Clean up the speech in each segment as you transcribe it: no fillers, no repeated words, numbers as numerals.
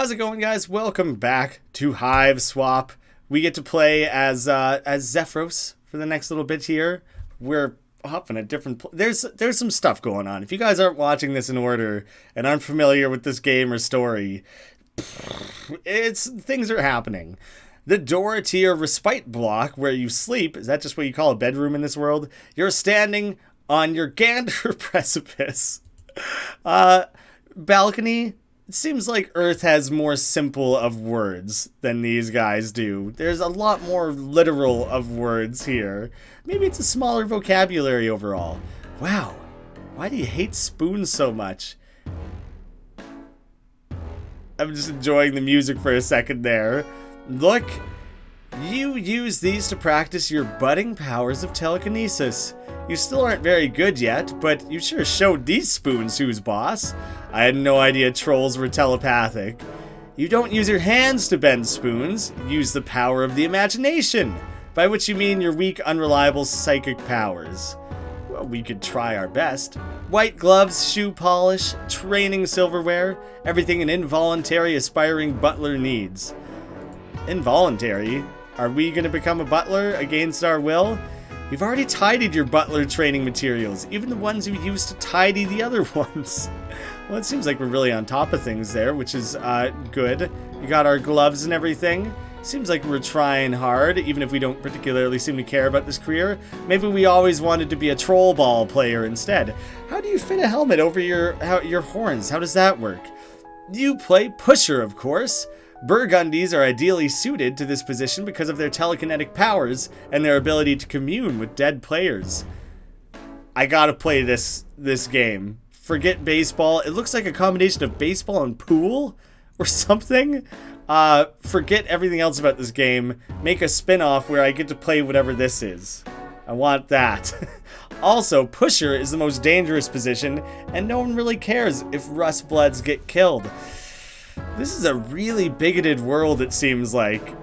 How's it going, guys? Welcome back to Hiveswap. We get to play as Xefros for the next little bit here. We're up in a different... There's some stuff going on. If you guys aren't watching this in order and aren't familiar with this game or story, things are happening. The door to your respite block where you sleep, is that just what you call a bedroom in this world? You're standing on your gander precipice. Balcony. It seems like Earth has more simple of words than these guys do. There's a lot more literal of words here. Maybe it's a smaller vocabulary overall. Wow. Why do you hate spoons so much? I'm just enjoying the music for a second there. Look, you use these to practice your budding powers of telekinesis. You still aren't very good yet, but you sure showed these spoons who's boss. I had no idea trolls were telepathic. You don't use your hands to bend spoons, use the power of the imagination, by which you mean your weak, unreliable psychic powers. Well, we could try our best. White gloves, shoe polish, training silverware, everything an involuntary aspiring butler needs. Involuntary? Are we going to become a butler against our will? You've already tidied your butler training materials, even the ones you used to tidy the other ones. Well, it seems like we're really on top of things there, which is good. We got our gloves and everything. Seems like we're trying hard, even if we don't particularly seem to care about this career. Maybe we always wanted to be a troll ball player instead. How do you fit a helmet over your horns? How does that work? You play pusher, of course. Burgundies are ideally suited to this position because of their telekinetic powers and their ability to commune with dead players. I gotta play this game. Forget baseball. It looks like a combination of baseball and pool or something. Forget everything else about this game. Make a spin-off where I get to play whatever this is. I want that. Also, pusher is the most dangerous position, and no one really cares if Rust Bloods get killed. This is a really bigoted world, it seems like.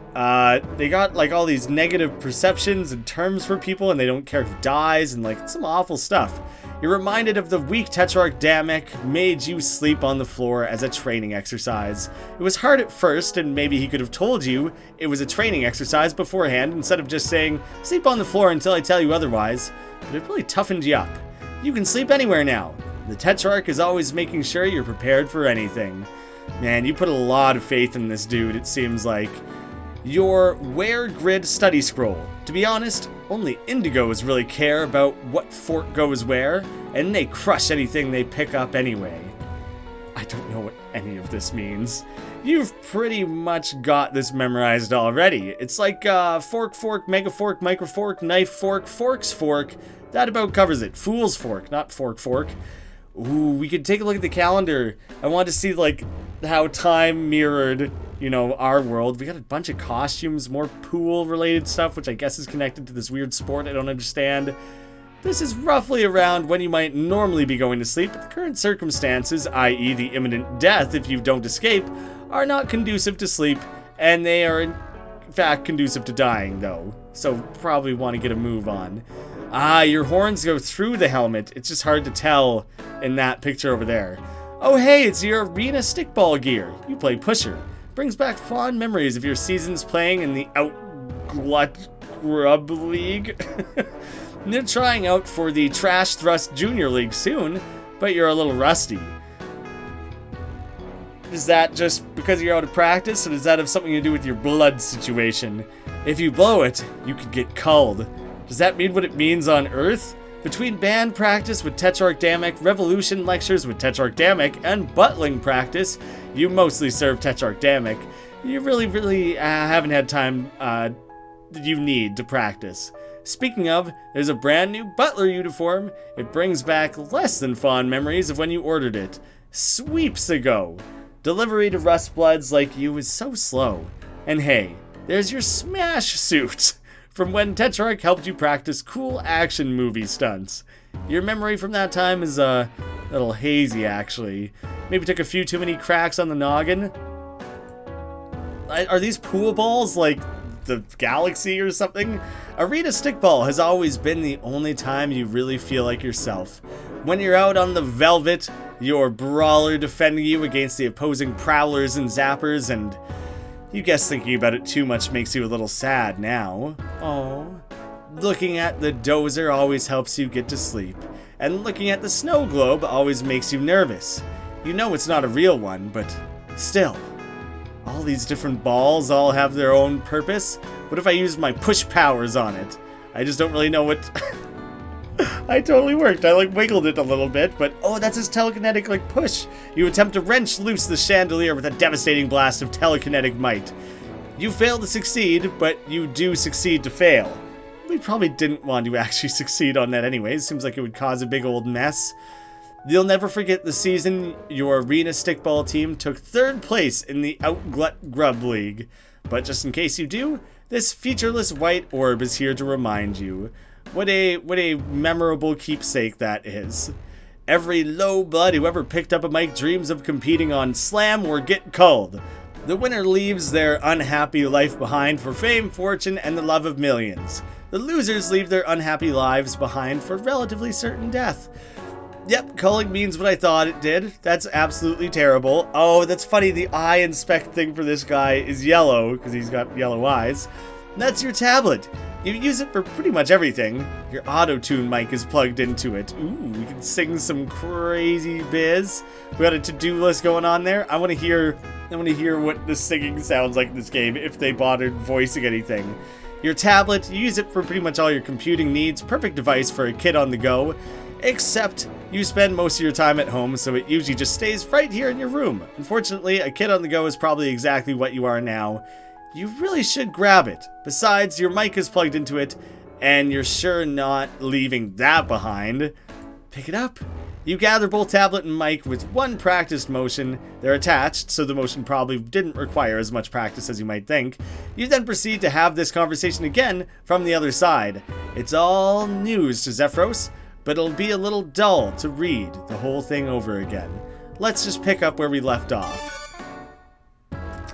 They got like all these negative perceptions and terms for people, and they don't care who dies, and like some awful stuff. You're reminded of the weak Tetrarch Damek made you sleep on the floor as a training exercise. It was hard at first, and maybe he could have told you it was a training exercise beforehand instead of just saying, sleep on the floor until I tell you otherwise, but it really toughened you up. You can sleep anywhere now. The Tetrarch is always making sure you're prepared for anything. Man, you put a lot of faith in this dude, it seems like. Your Wear Grid study scroll. To be honest, only indigos really care about what fork goes where, and they crush anything they pick up anyway. I don't know what any of this means. You've pretty much got this memorized already. It's like fork, mega fork, micro fork, knife fork, forks fork. That about covers it. Fool's fork, not fork. Ooh, we could take a look at the calendar. I want to see like how time mirrored, you know, our world. We got a bunch of costumes, more pool related stuff, which I guess is connected to this weird sport I don't understand. This is roughly around when you might normally be going to sleep, but the current circumstances, i.e. the imminent death if you don't escape, are not conducive to sleep, and they are in fact conducive to dying though. So probably want to get a move on. Ah, your horns go through the helmet. It's just hard to tell in that picture over there. Oh hey, it's your arena stickball gear. You play pusher. Brings back fond memories of your seasons playing in the Outglut Grub League. They're trying out for the Trash Thrust Junior League soon, but you're a little rusty. Is that just because you're out of practice, or does that have something to do with your blood situation? If you blow it, you could get culled. Does that mean what it means on Earth? Between band practice with Tetrarch Damek, revolution lectures with Tetrarch Damek, and buttling practice, you mostly serve Tetrarch Damek. You really haven't had time that you need to practice. Speaking of, there's a brand new butler uniform. It brings back less than fond memories of when you ordered it. Sweeps ago. Delivery to Rust Bloods like you is so slow. And hey, there's your smash suit from when Tetrarch helped you practice cool action movie stunts. Your memory from that time is a little hazy, actually. Maybe took a few too many cracks on the noggin. Are these pool balls like the galaxy or something? Arena stickball has always been the only time you really feel like yourself. When you're out on the velvet, your brawler defending you against the opposing prowlers and zappers, and you guess thinking about it too much makes you a little sad now. Oh, looking at the dozer always helps you get to sleep, and looking at the snow globe always makes you nervous. You know it's not a real one, but still. All these different balls all have their own purpose. What if I used my push powers on it? I just don't really know what... I totally worked. I wiggled it a little bit, but oh, that's his telekinetic push. You attempt to wrench loose the chandelier with a devastating blast of telekinetic might. You fail to succeed, but you do succeed to fail. We probably didn't want to actually succeed on that anyways. Seems like it would cause a big old mess. You'll never forget the season your arena stickball team took 3rd place in the Outglut Grub League. But just in case you do, this featureless white orb is here to remind you. What a memorable keepsake that is. Every low blood who ever picked up a mic dreams of competing on Slam or Get Culled. The winner leaves their unhappy life behind for fame, fortune, and the love of millions. The losers leave their unhappy lives behind for relatively certain death. Yep, culling means what I thought it did. That's absolutely terrible. Oh, that's funny. The eye inspect thing for this guy is yellow because he's got yellow eyes. That's your tablet. You use it for pretty much everything. Your auto-tune mic is plugged into it. Ooh, we can sing some crazy biz. We got a to-do list going on there. I want to hear what the singing sounds like in this game if they bothered voicing anything. Your tablet, you use it for pretty much all your computing needs. Perfect device for a kid on the go. Except you spend most of your time at home, so it usually just stays right here in your room. Unfortunately, a kid on the go is probably exactly what you are now. You really should grab it. Besides, your mic is plugged into it, and you're sure not leaving that behind. Pick it up. You gather both tablet and mic with one practiced motion. They're attached, so the motion probably didn't require as much practice as you might think. You then proceed to have this conversation again from the other side. It's all news to Xefros, but it'll be a little dull to read the whole thing over again. Let's just pick up where we left off.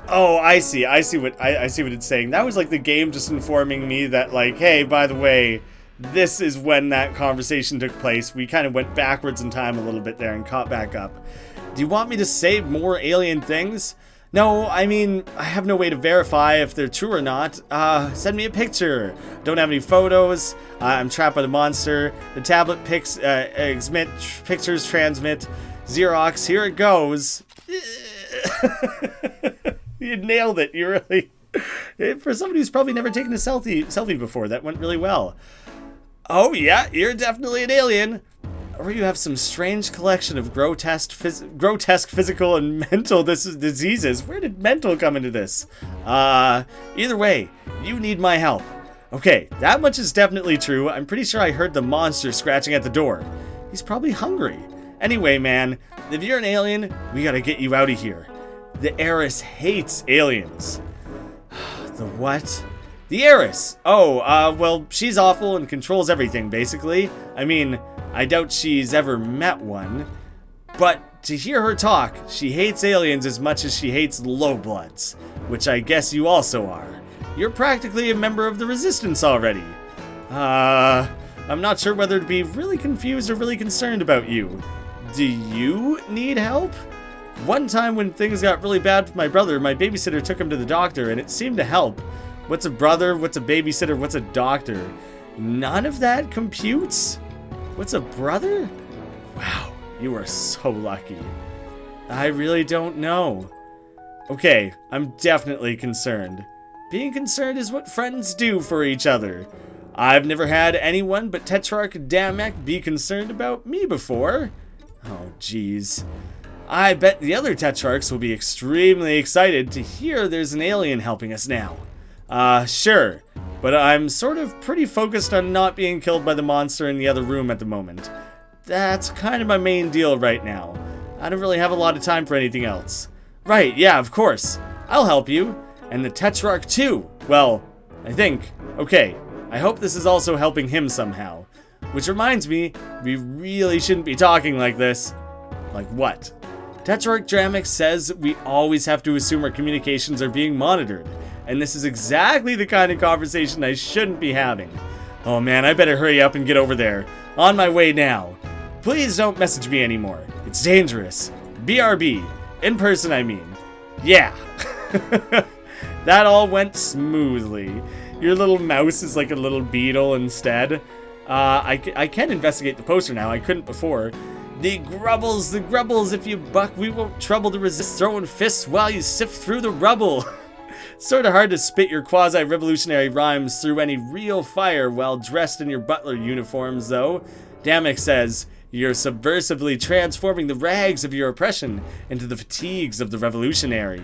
Oh, I see what it's saying. That was like the game just informing me that hey, by the way, this is when that conversation took place. We kind of went backwards in time a little bit there and caught back up. Do you want me to save more alien things? No, I mean, I have no way to verify if they're true or not. Send me a picture. Don't have any photos. I'm trapped by the monster. The tablet exmit, pictures transmit. Xerox, here it goes. You nailed it. You really... For somebody who's probably never taken a selfie before, that went really well. Oh yeah, you're definitely an alien. Or you have some strange collection of grotesque physical and mental diseases. Where did mental come into this? Either way, you need my help. Okay, that much is definitely true. I'm pretty sure I heard the monster scratching at the door. He's probably hungry. Anyway, man, if you're an alien, we gotta get you out of here. The heiress hates aliens. The what? The heiress! Oh, well, she's awful and controls everything, basically. I mean, I doubt she's ever met one. But to hear her talk, she hates aliens as much as she hates lowbloods, which I guess you also are. You're practically a member of the Resistance already. I'm not sure whether to be really confused or really concerned about you. Do you need help? One time when things got really bad for my brother, my babysitter took him to the doctor, and it seemed to help. What's a brother? What's a babysitter? What's a doctor? None of that computes? What's a brother? Wow, you are so lucky. I really don't know. Okay, I'm definitely concerned. Being concerned is what friends do for each other. I've never had anyone but Tetrarch Damek be concerned about me before. Oh, jeez. I bet the other Tetrarchs will be extremely excited to hear there's an alien helping us now. Sure, but I'm sort of pretty focused on not being killed by the monster in the other room at the moment. That's kind of my main deal right now. I don't really have a lot of time for anything else. Right, yeah, of course. I'll help you. And the Tetrarch too. Well, I think. Okay, I hope this is also helping him somehow. Which reminds me, we really shouldn't be talking like this. Like what? Tetrarch Damek says we always have to assume our communications are being monitored. And this is exactly the kind of conversation I shouldn't be having. Oh man, I better hurry up and get over there. On my way now. Please don't message me anymore. It's It's dangerous. BRB. In person, I mean. Yeah. That all went smoothly. Your little mouse is like a little beetle instead. I can investigate the poster now. I couldn't before. The grubbles, if you buck, we won't trouble to resist throwing fists while you sift through the rubble. Sorta hard to spit your quasi-revolutionary rhymes through any real fire while dressed in your butler uniforms, though. Damek says, you're subversively transforming the rags of your oppression into the fatigues of the revolutionary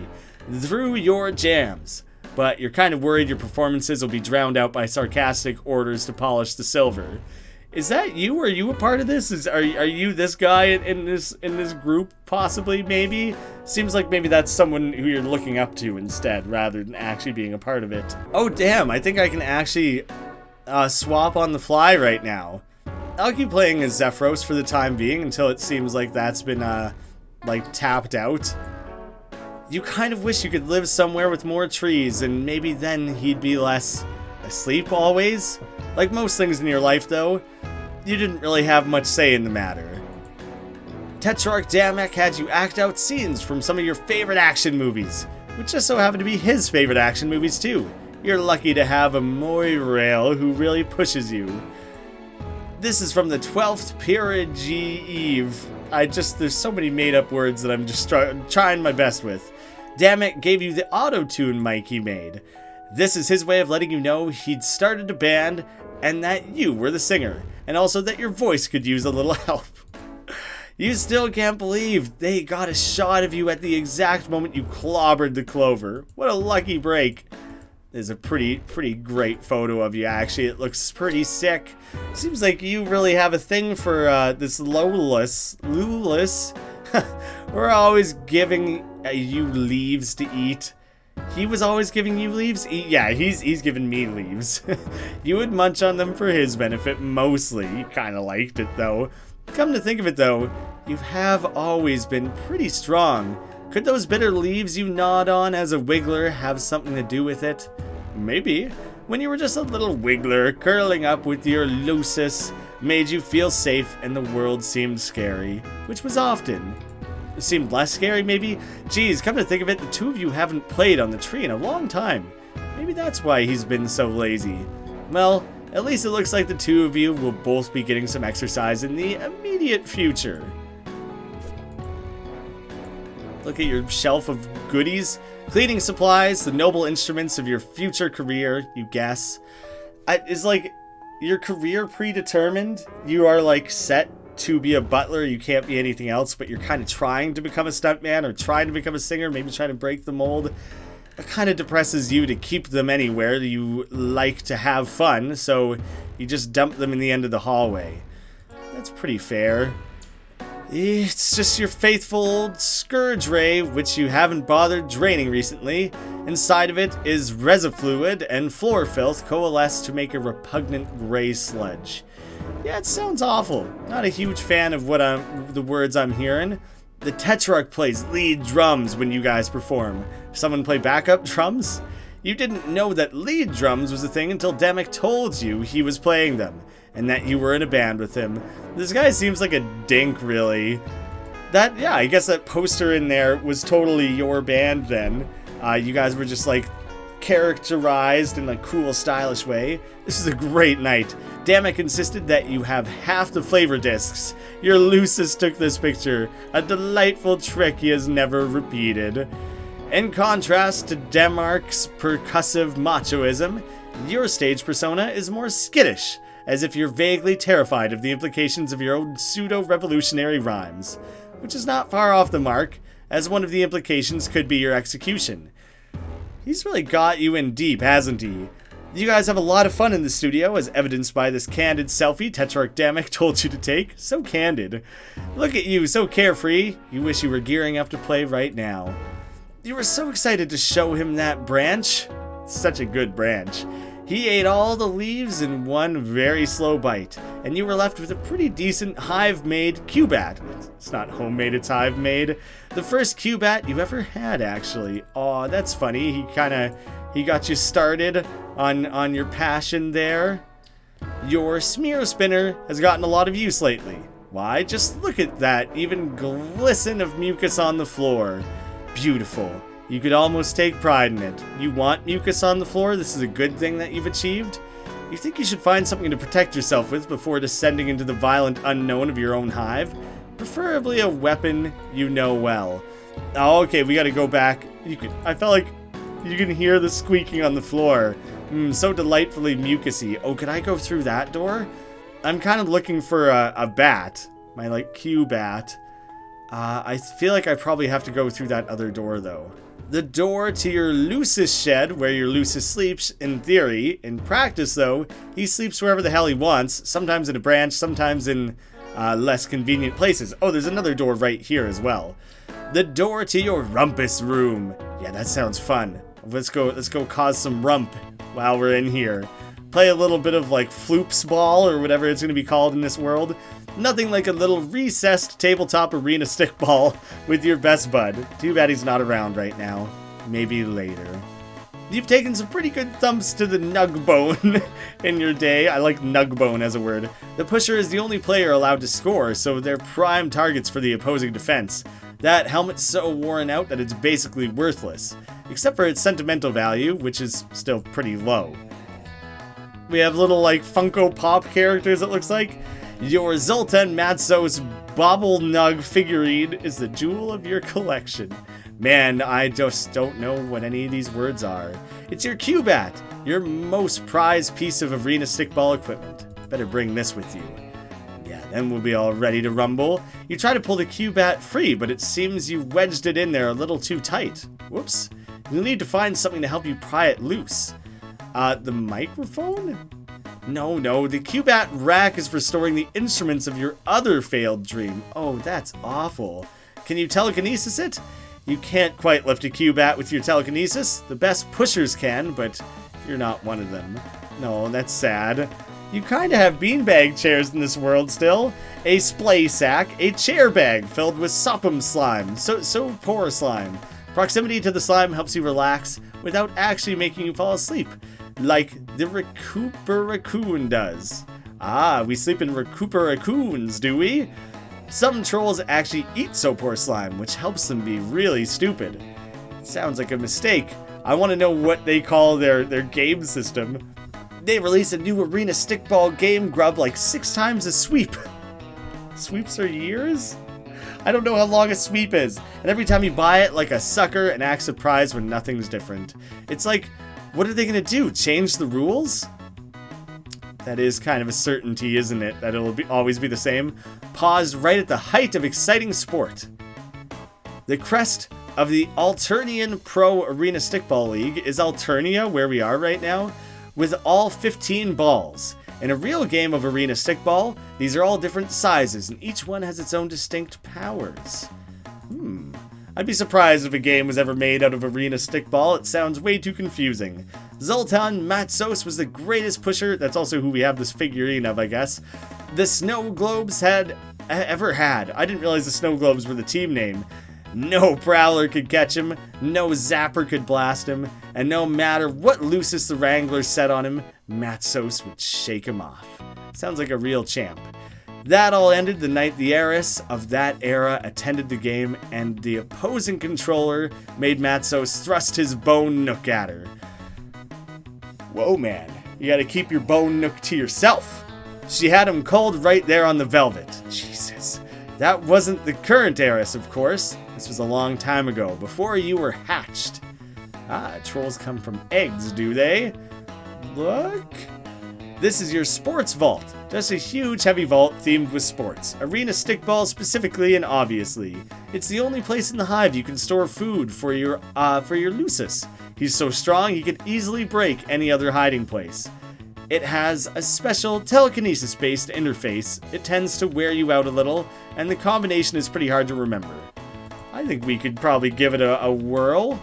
through your jams. But you're kind of worried your performances will be drowned out by sarcastic orders to polish the silver. Is that you? Are you a part of this? Are you this guy in this group? Possibly, maybe? Seems like maybe that's someone who you're looking up to instead, rather than actually being a part of it. Oh damn, I think I can actually swap on the fly right now. I'll keep playing as Xefros for the time being until it seems like that's been like tapped out. You kind of wish you could live somewhere with more trees, and maybe then he'd be less asleep always. Like most things in your life, though, you didn't really have much say in the matter. Tetrarch Damek had you act out scenes from some of your favorite action movies, which just so happen to be his favorite action movies, too. You're lucky to have a Moirail who really pushes you. This is from the 12th Peerage Eve. There's so many made-up words that I'm just trying my best with. Damek gave you the auto-tune mic he made. This is his way of letting you know he'd started a band and that you were the singer, and also that your voice could use a little help. You still can't believe they got a shot of you at the exact moment you clobbered the clover. What a lucky break. There's a pretty great photo of you, actually. It looks pretty sick. Seems like you really have a thing for this Lulus. We're always giving you leaves to eat. He was always giving you leaves? Yeah, he's giving me leaves. You would munch on them for his benefit, mostly. You kind of liked it, though. Come to think of it, though, you have always been pretty strong. Could those bitter leaves you gnawed on as a wiggler have something to do with it? Maybe. When you were just a little wiggler, curling up with your Lucis made you feel safe and the world seemed scary, which was often. Seemed less scary, maybe? Geez, come to think of it, the two of you haven't played on the tree in a long time. Maybe that's why he's been so lazy. Well, at least it looks like the two of you will both be getting some exercise in the immediate future. Look at your shelf of goodies. Cleaning supplies, the noble instruments of your future career, you guess. Is like your career predetermined? You are like set to be a butler, you can't be anything else, but you're kind of trying to become a stuntman or trying to become a singer, maybe trying to break the mold. It kind of depresses you to keep them anywhere. You like to have fun, so you just dump them in the end of the hallway. That's pretty fair. It's just your faithful old Scourge Ray, which you haven't bothered draining recently. Inside of it is resifluid and floor filth coalesced to make a repugnant gray sludge. Yeah, it sounds awful. Not a huge fan of the words I'm hearing. The Tetrarch plays lead drums when you guys perform. Someone play backup drums? You didn't know that lead drums was a thing until Damek told you he was playing them, and that you were in a band with him. This guy seems like a dink, really. Yeah, I guess that poster in there was totally your band then. You guys were just like characterized in a cool, stylish way. This is a great night. Damek insisted that you have half the flavor discs. Your Lucis took this picture, a delightful trick he has never repeated. In contrast to Damark's percussive machoism, your stage persona is more skittish, as if you're vaguely terrified of the implications of your own pseudo-revolutionary rhymes, which is not far off the mark, as one of the implications could be your execution. He's really got you in deep, hasn't he? You guys have a lot of fun in the studio, as evidenced by this candid selfie Tetrarch Damek told you to take. So candid. Look at you, so carefree. You wish you were gearing up to play right now. You were so excited to show him that branch. Such a good branch. He ate all the leaves in one very slow bite, and you were left with a pretty decent hive-made Cubat. It's not homemade, it's hive-made. The first Cubat you ever had, actually. Aw, that's funny. He got you started on your passion there. Your smear spinner has gotten a lot of use lately. Why, just look at that even glisten of mucus on the floor. Beautiful. You could almost take pride in it. You want mucus on the floor? This is a good thing that you've achieved? You think you should find something to protect yourself with before descending into the violent unknown of your own hive? Preferably a weapon you know well. Oh, okay, we gotta go back. I felt like you can hear the squeaking on the floor. So delightfully mucusy. Oh, could I go through that door? I'm kind of looking for a bat. My, like, Q bat. I feel like I probably have to go through that other door, though. The door to your Lucis shed, where your Lucis sleeps, in theory. In practice, though, he sleeps wherever the hell he wants. Sometimes in a branch, sometimes in less convenient places. Oh, there's another door right here as well. The door to your rumpus room. Yeah, that sounds fun. Let's go cause some rump while we're in here. Play a little bit of, like, floops ball, or whatever it's going to be called in this world. Nothing like a little recessed tabletop arena stickball with your best bud. Too bad he's not around right now. Maybe later. You've taken some pretty good thumps to the nug bone in your day. I like nug bone as a word. The pusher is the only player allowed to score, so they're prime targets for the opposing defense. That helmet's so worn out that it's basically worthless, except for its sentimental value, which is still pretty low. We have little, like, Funko Pop characters, it looks like. Your Zoltan Matsos Bobble Nug figurine is the jewel of your collection. Man, I just don't know what any of these words are. It's your Q-Bat, your most prized piece of arena stickball equipment. Better bring this with you. Yeah, then we'll be all ready to rumble. You try to pull the Q-Bat free, but it seems you wedged it in there a little too tight. Whoops. You'll need to find something to help you pry it loose. The microphone? No, the Q-Bat rack is for storing the instruments of your other failed dream. Oh, that's awful. Can you telekinesis it? You can't quite lift a Q-Bat with your telekinesis. The best pushers can, but you're not one of them. No, that's sad. You kinda have beanbag chairs in this world still. A splay sack, a chair bag filled with sopum slime. So poor slime. Proximity to the slime helps you relax without actually making you fall asleep. Like the Recuperacoon does. Ah, we sleep in Recuperacoons, do we? Some trolls actually eat Sopor slime, which helps them be really stupid. Sounds like a mistake. I want to know what they call their game system. They release a new arena stickball game grub like 6 times a sweep. Sweeps are years? I don't know how long a sweep is. And every time you buy it, like a sucker, and act surprised when nothing's different. It's like, what are they going to do? Change the rules? That is kind of a certainty, isn't it? That it'll always be the same. Paused right at the height of exciting sport. The crest of the Alternian Pro Arena Stickball League is Alternia, where we are right now, with all 15 balls. In a real game of arena stickball, these are all different sizes, and each one has its own distinct powers. I'd be surprised if a game was ever made out of arena stickball. It sounds way too confusing. Zoltan Matsos was the greatest pusher. That's also who we have this figurine of, I guess. The Snow Globes ever had. I didn't realize the Snow Globes were the team name. No Prowler could catch him, no Zapper could blast him, and no matter what Lucis the Wrangler set on him, Matsos would shake him off. Sounds like a real champ. That all ended the night the heiress of that era attended the game, and the opposing controller made Matsos thrust his bone nook at her. Whoa, man. You gotta keep your bone nook to yourself. She had him cold right there on the velvet. Jesus. That wasn't the current heiress, of course. This was a long time ago, before you were hatched. Ah, trolls come from eggs, do they? Look. This is your sports vault. Just a huge heavy vault themed with sports. Arena stickball specifically and obviously. It's the only place in the hive you can store food for your Lucis. He's so strong he could easily break any other hiding place. It has a special telekinesis-based interface. It tends to wear you out a little, and the combination is pretty hard to remember. I think we could probably give it a whirl.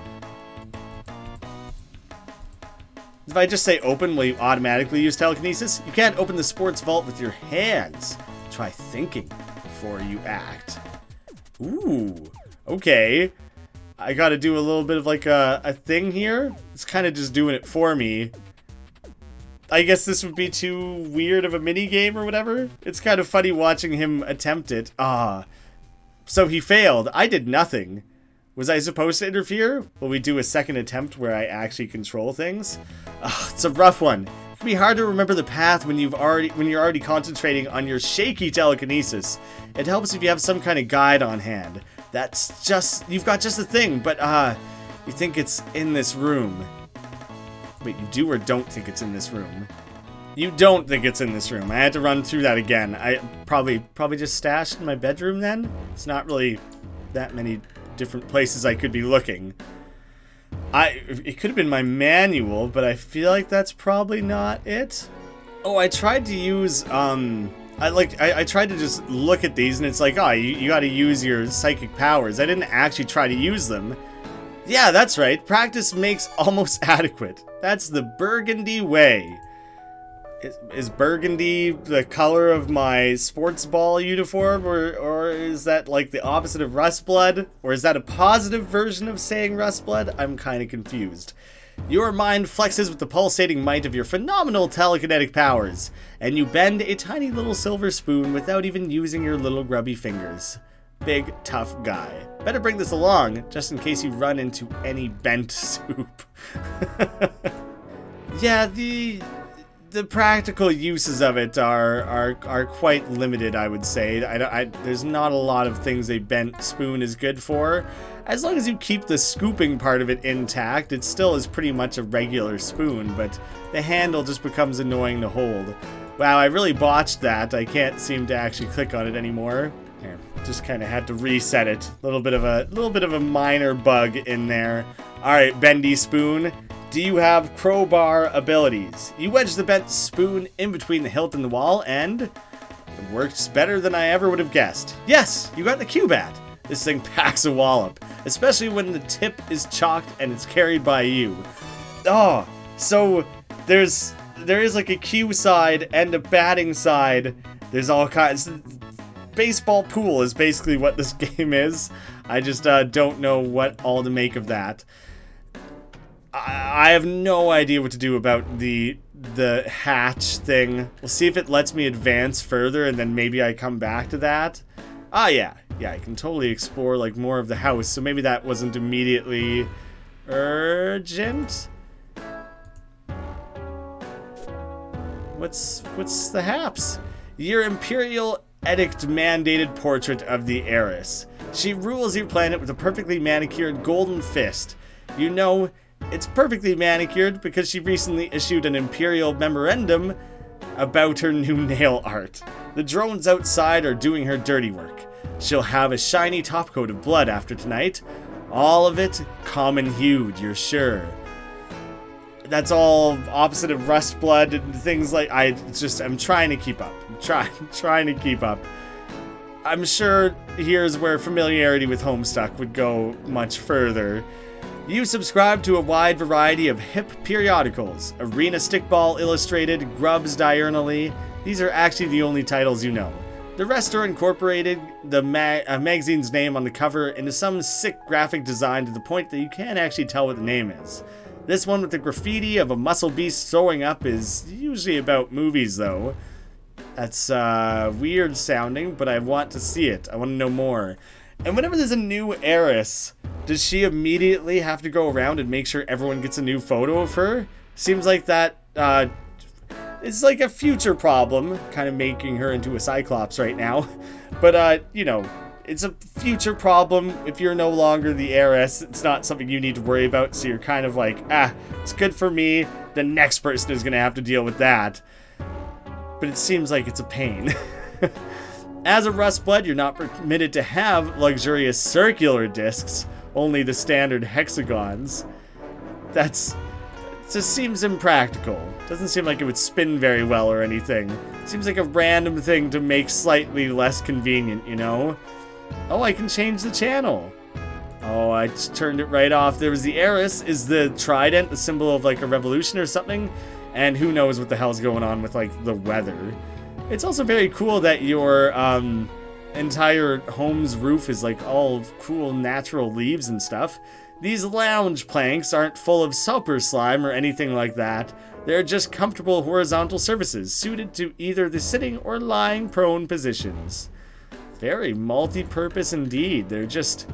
If I just say open, will you automatically use telekinesis? You can't open the sports vault with your hands. Try thinking before you act. Ooh, okay. I gotta do a little bit of like a thing here. It's kind of just doing it for me. I guess this would be too weird of a mini game or whatever. It's kind of funny watching him attempt it. So he failed. I did nothing. Was I supposed to interfere? Will we do a second attempt where I actually control things? It's a rough one. It can be hard to remember the path when you're already concentrating on your shaky telekinesis. It helps if you have some kind of guide on hand. You've got just the thing, but you think it's in this room. Wait, you do or don't think it's in this room? You don't think it's in this room. I had to run through that again. I probably just stashed in my bedroom then? It's not really that many different places I could be looking. It could have been my manual, but I feel like that's probably not it. Oh, I tried to use, I tried to just look at these and it's like, you gotta use your psychic powers. I didn't actually try to use them. Yeah, that's right. Practice makes almost adequate. That's the burgundy way. Is burgundy the color of my sports ball uniform, or is that like the opposite of rust blood? Or is that a positive version of saying rust blood? I'm kind of confused. Your mind flexes with the pulsating might of your phenomenal telekinetic powers, and you bend a tiny little silver spoon without even using your little grubby fingers. Big, tough guy. Better bring this along, just in case you run into any bent soup. Yeah, the practical uses of it are quite limited, I would say. There's not a lot of things a bent spoon is good for. As long as you keep the scooping part of it intact, it still is pretty much a regular spoon, but the handle just becomes annoying to hold. Wow, I really botched that. I can't seem to actually click on it anymore. Here, just kind of had to reset it. A little bit of a minor bug in there. All right, bendy spoon. Do you have crowbar abilities? You wedge the bent spoon in between the hilt and the wall, and it works better than I ever would have guessed. Yes, you got the Q-Bat. This thing packs a wallop, especially when the tip is chalked and it's carried by you. Oh, so there is like a Q side and a batting side. There's all kinds. Baseball pool is basically what this game is. I just don't know what all to make of that. I have no idea what to do about the hatch thing. We'll see if it lets me advance further and then maybe I come back to that. Yeah, I can totally explore like more of the house, so maybe that wasn't immediately urgent. What's the haps? Your Imperial Edict mandated portrait of the heiress. She rules your planet with a perfectly manicured golden fist. You know, it's perfectly manicured because she recently issued an Imperial memorandum about her new nail art. The drones outside are doing her dirty work. She'll have a shiny topcoat of blood after tonight. All of it common-hued, you're sure. That's all opposite of rust blood and things like... I'm trying to keep up. I'm trying to keep up. I'm sure here's where familiarity with Homestuck would go much further. You subscribe to a wide variety of hip periodicals. Arena Stickball Illustrated, Grubs Diurnally. These are actually the only titles you know. The rest are incorporated the magazine's name on the cover into some sick graphic design to the point that you can't actually tell what the name is. This one with the graffiti of a muscle beast throwing up is usually about movies, though. That's weird sounding, but I want to see it. I want to know more. And whenever there's a new heiress, does she immediately have to go around and make sure everyone gets a new photo of her? Seems like that it's like a future problem, kind of making her into a Cyclops right now. But, you know, it's a future problem. If you're no longer the heiress, it's not something you need to worry about, so you're kind of like, it's good for me. The next person is going to have to deal with that. But it seems like it's a pain. As a Rustblood, you're not permitted to have luxurious circular discs, only the standard hexagons. It just seems impractical. Doesn't seem like it would spin very well or anything. Seems like a random thing to make slightly less convenient, you know? Oh, I can change the channel. Oh, I just turned it right off. There was the heiress. Is the trident the symbol of like a revolution or something? And who knows what the hell's going on with like the weather. It's also very cool that your entire home's roof is like all cool natural leaves and stuff. These lounge planks aren't full of super slime or anything like that. They're just comfortable horizontal surfaces, suited to either the sitting or lying prone positions. Very multi-purpose indeed. They're just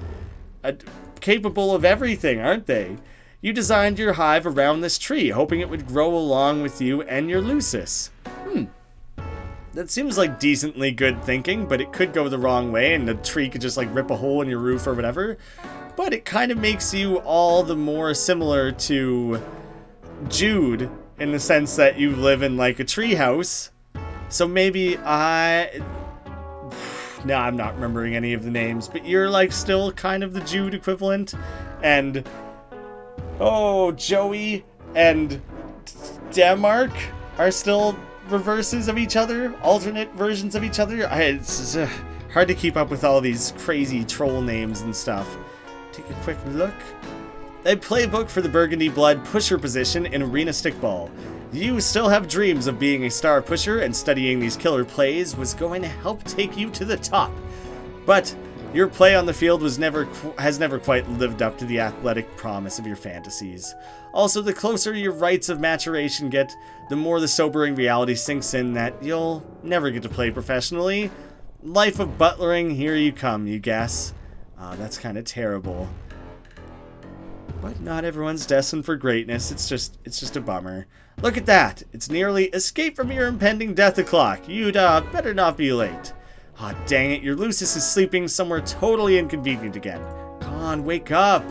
capable of everything, aren't they? You designed your hive around this tree, hoping it would grow along with you and your Lucis. That seems like decently good thinking, but it could go the wrong way and the tree could just like rip a hole in your roof or whatever. But it kind of makes you all the more similar to Jude in the sense that you live in like a tree house. So maybe no, I'm not remembering any of the names, but you're like still kind of the Jude equivalent. And Joey and Denmark are still reverses of each other, alternate versions of each other. It's hard to keep up with all these crazy troll names and stuff. Take a quick look. A playbook for the Burgundy Blood pusher position in Arena Stickball. You still have dreams of being a star pusher, and studying these killer plays was going to help take you to the top. But your play on the field has never quite lived up to the athletic promise of your fantasies. Also, the closer your rites of maturation get, the more the sobering reality sinks in that you'll never get to play professionally. Life of butlering, here you come, you guess. That's kind of terrible. But not everyone's destined for greatness. It's just a bummer. Look at that. It's nearly escape from your impending death o'clock. You'd better not be late. Ah, dang it. Your Lucis is sleeping somewhere totally inconvenient again. Come on, wake up.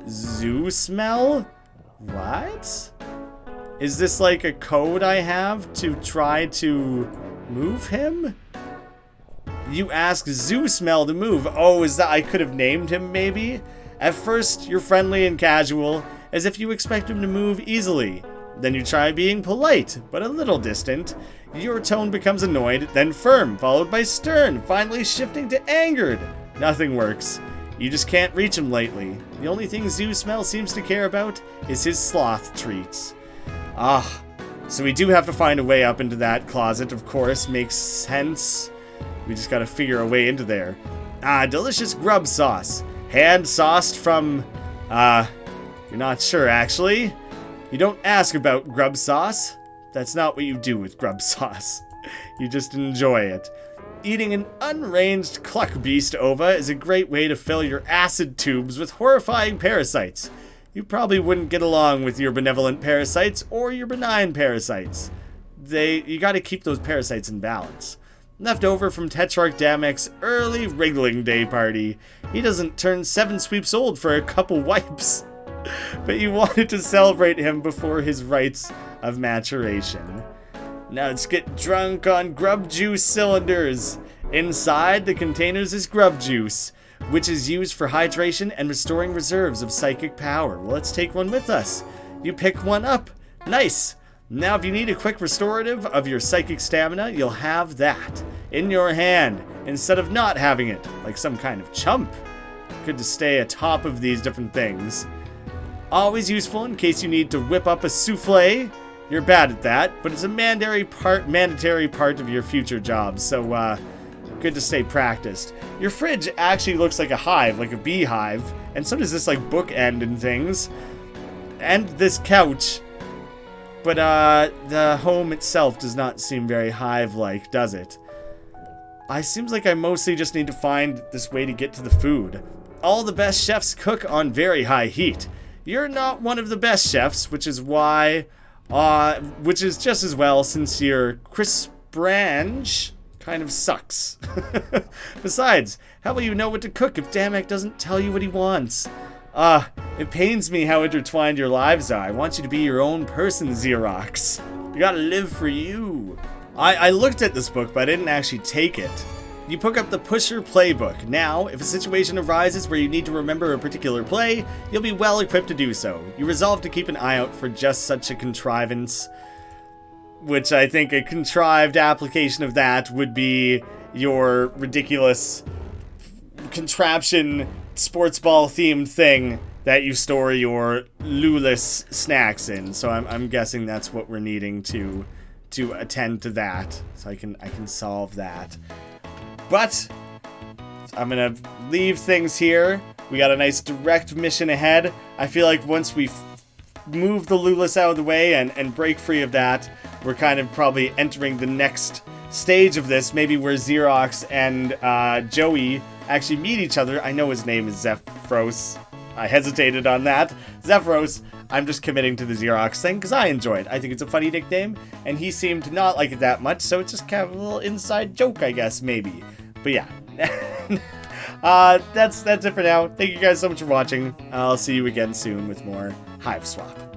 Zoo smell? What? Is this like a code I have to try to move him? You ask Zoo Smell to move. Oh, is that I could have named him maybe? At first, you're friendly and casual, as if you expect him to move easily. Then you try being polite, but a little distant. Your tone becomes annoyed, then firm, followed by stern, finally shifting to angered. Nothing works. You just can't reach him lately. The only thing Zoo Smell seems to care about is his sloth treats. So we do have to find a way up into that closet, of course. Makes sense. We just gotta figure a way into there. Delicious grub sauce. Hand-sauced from, you're not sure, actually. You don't ask about grub sauce. That's not what you do with grub sauce. You just enjoy it. Eating an unranged cluck beast ova is a great way to fill your acid tubes with horrifying parasites. You probably wouldn't get along with your benevolent parasites or your benign parasites. You gotta keep those parasites in balance. Left over from Tetrarch Damek's early wriggling day party. He doesn't turn 7 sweeps old for a couple wipes. But you wanted to celebrate him before his rites of maturation. Now let's get drunk on grub juice cylinders. Inside the containers is grub juice, which is used for hydration and restoring reserves of psychic power. Well, let's take one with us. You pick one up. Nice. Now if you need a quick restorative of your psychic stamina, you'll have that in your hand instead of not having it, like some kind of chump. Good to stay atop of these different things. Always useful in case you need to whip up a souffle. You're bad at that, but it's a mandatory part of your future job, so good to stay practiced. Your fridge actually looks like a hive, like a beehive, and so does this like bookend and things. And this couch. But the home itself does not seem very hive-like, does it? Seems like I mostly just need to find this way to get to the food. All the best chefs cook on very high heat. You're not one of the best chefs, which is just as well since your crisp branch kind of sucks. Besides, how will you know what to cook if Damek doesn't tell you what he wants? It pains me how intertwined your lives are. I want you to be your own person, Xerox. You gotta live for you. I looked at this book, but I didn't actually take it. You pick up the Pusher Playbook. Now, if a situation arises where you need to remember a particular play, you'll be well equipped to do so. You resolve to keep an eye out for just such a contrivance, which I think a contrived application of that would be your ridiculous contraption sports ball themed thing that you store your Lulis snacks in. So I'm guessing that's what we're needing to attend to that. So I can solve that. But I'm gonna leave things here. We got a nice direct mission ahead. I feel like once we move the Lulis out of the way and break free of that, we're kind of probably entering the next stage of this, maybe where Xerox and Joey actually meet each other. I know his name is Xefros. I hesitated on that. Xefros. I'm just committing to the Xerox thing because I enjoy it. I think it's a funny nickname, and he seemed to not like it that much, so it's just kind of a little inside joke, I guess, maybe. But yeah. That's it for now. Thank you guys so much for watching. I'll see you again soon with more Hiveswap.